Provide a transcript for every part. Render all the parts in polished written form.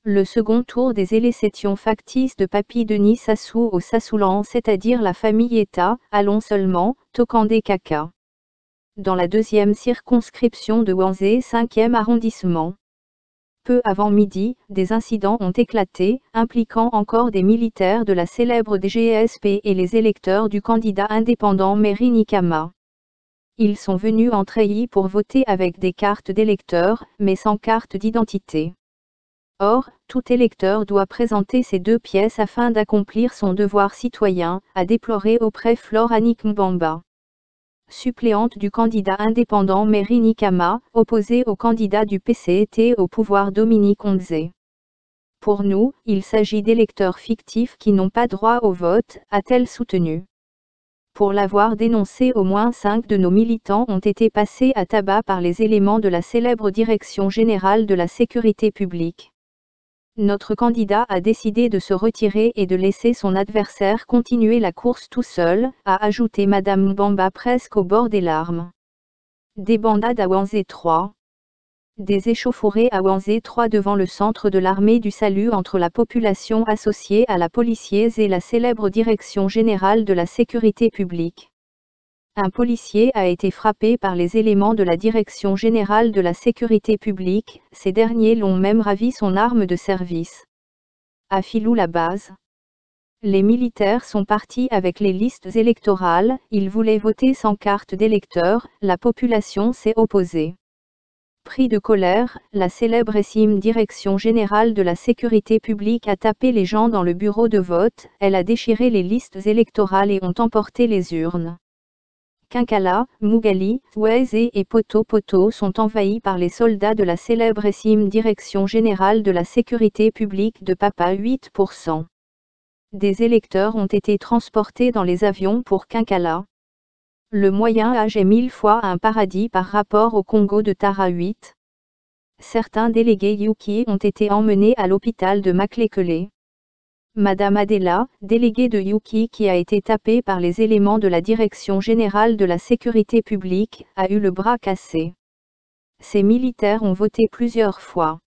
Le second tour des élections factices de Papy Denis Sassou au Sassoulan, c'est-à-dire la famille État, allons seulement, Tokandé Kaka. Dans la deuxième circonscription de Wanzé 5e arrondissement. Peu avant midi, des incidents ont éclaté, impliquant encore des militaires de la célèbre DGSP et les électeurs du candidat indépendant Mary Nikama. Ils sont venus en treillis pour voter avec des cartes d'électeurs, mais sans carte d'identité. Or, tout électeur doit présenter ces 2 pièces afin d'accomplir son devoir citoyen, a déploré auprès Flore Annick Mbamba. Suppléante du candidat indépendant Mary Nikama, opposée au candidat du PCT au pouvoir Dominique Ondzé. Pour nous, il s'agit d'électeurs fictifs qui n'ont pas droit au vote, a-t-elle soutenu. Pour l'avoir dénoncé, au moins 5 de nos militants ont été passés à tabac par les éléments de la célèbre Direction générale de la sécurité publique. Notre candidat a décidé de se retirer et de laisser son adversaire continuer la course tout seul, a ajouté Madame Mbamba presque au bord des larmes. Débandade à Wanzé 3. Des échauffourées à Wanzé 3 devant le centre de l'armée du salut entre la population associée à la policiers et la célèbre Direction générale de la sécurité publique. Un policier a été frappé par les éléments de la Direction générale de la sécurité publique, ces derniers l'ont même ravi son arme de service. À Filou-la-Base. Les militaires sont partis avec les listes électorales, ils voulaient voter sans carte d'électeur, la population s'est opposée. Pris de colère, la célébrissime Direction générale de la sécurité publique a tapé les gens dans le bureau de vote, elle a déchiré les listes électorales et ont emporté les urnes. Kinkala, Mougali, Ouézé et Poto sont envahis par les soldats de la célébrissime Direction générale de la sécurité publique de Papa 8%. Des électeurs ont été transportés dans les avions pour Kinkala. Le Moyen Âge est 1000 fois un paradis par rapport au Congo de Tara 8. Certains délégués Yuki ont été emmenés à l'hôpital de Maklekele. Madame Adela, déléguée de Yuki qui a été tapée par les éléments de la Direction générale de la sécurité publique, a eu le bras cassé. Ces militaires ont voté plusieurs fois.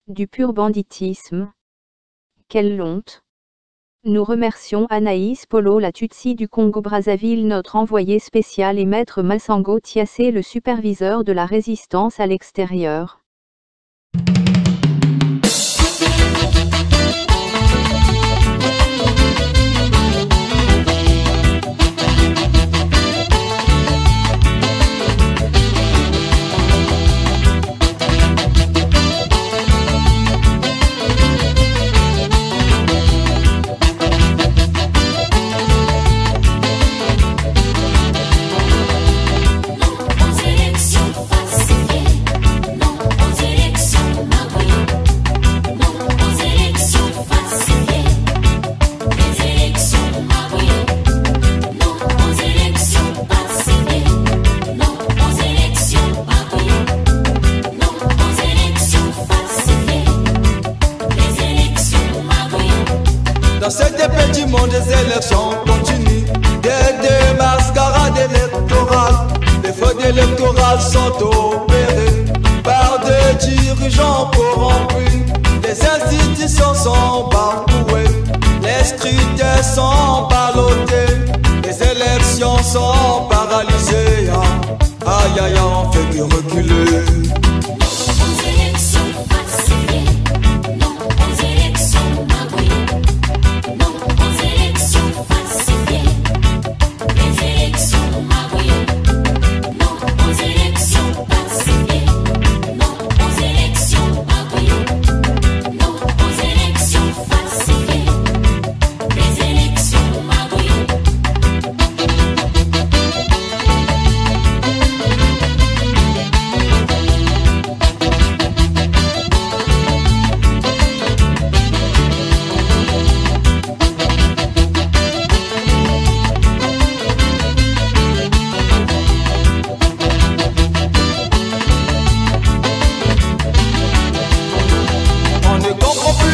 Du pur banditisme. Quelle honte! Nous remercions Anaïs Polo la Tutsi du Congo-Brazzaville, notre envoyé spécial, et Maître Massango Tiassé, le superviseur de la résistance à l'extérieur. Dans ce petit monde, des élections continuent, des démascarades électorales. Les fraudes électorales sont opérées par des dirigeants corrompus. Les institutions sont bafouées, les scrutins sont ballottés, les élections sont paralysées. Aïe aïe, on fait que reculer.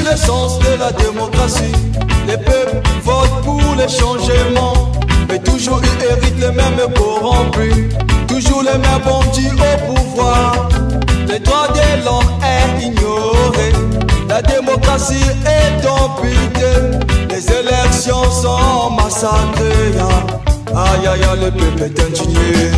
Le sens de la démocratie, les peuples votent pour les changements, mais toujours ils héritent les mêmes corrompus, toujours les mêmes bandits au pouvoir. Les droits de l'homme est ignoré, La démocratie est amputée, les élections sont massacrées. Aïe aïe aïe, le peuple est indigné.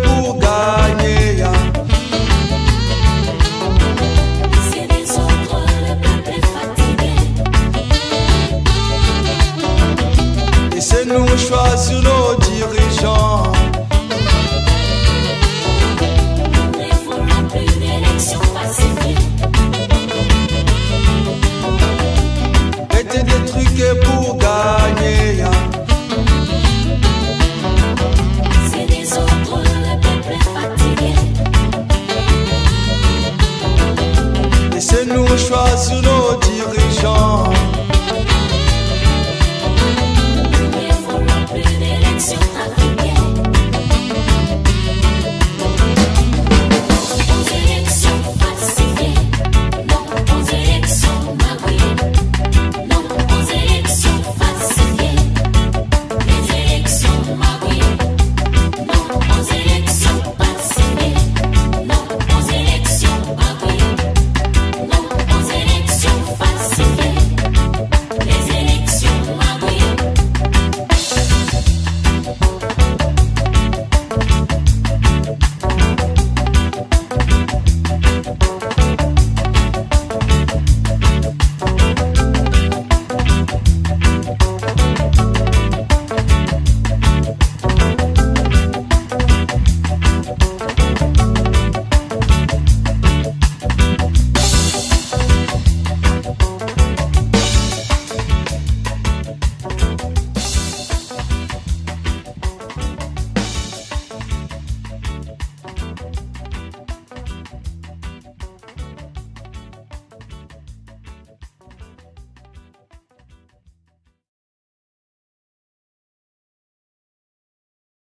Pour gagner, c'est des autres, le peuple est fatigué. Et c'est nous choisir nos dirigeants. Nous ne voulons plus d'élections pacifiques. Mettez des trucs pour gagner. C'est des autres, le peuple est fatigué. Et c'est nous choisir nos dirigeants.